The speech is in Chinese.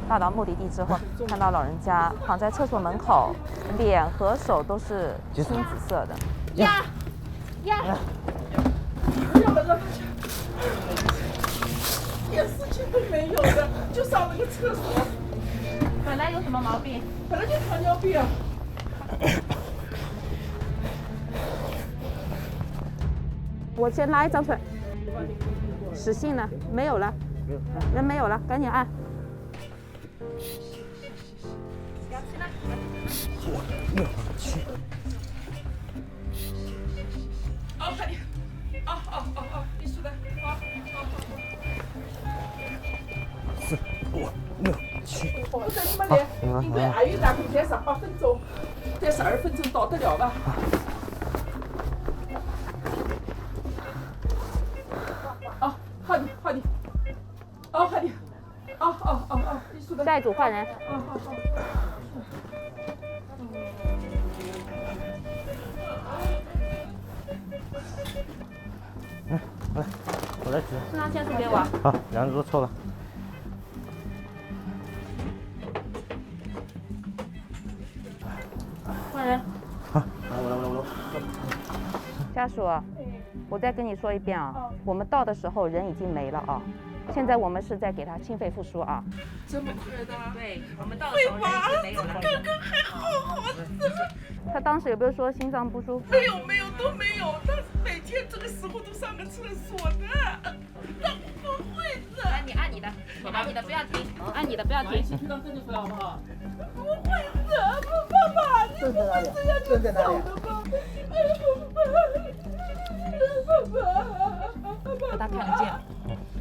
到达目的地之后，看到老人家躺在厕所门口，脸和手都是青紫色的。呀！不要了，让他去。一点事情都没有的，就上了个厕所。本来有什么毛病？本来就糖尿病。我先拉一张出来。实信呢？没有了，人没有了，赶紧按。哦，快点！哦，你出来，好。4、5、6、7。不是你们来，应该还有大概才18分钟，才12分钟到得了吧？哦，好的。哦，快点！哦，你出来。下一组换人。好。来，我来指。肾上腺素给我。好，2个都抽了。换人。好，我来。家属，我再跟你说一遍啊，我们到的时候人已经没了啊。现在我们是在给他心肺复苏啊。这么快的？对，我们到的时候人已经没有了。刚刚还好的。他当时有没有说心脏不舒服？没有，都没有。他每天这个时候都上个厕所的，他不会的。来，你按你的，不要停，按你的不要停。去让证据出来好不好？不会的，爸爸，你不会这样就走的吧？哎呀，爸爸，让他看得见。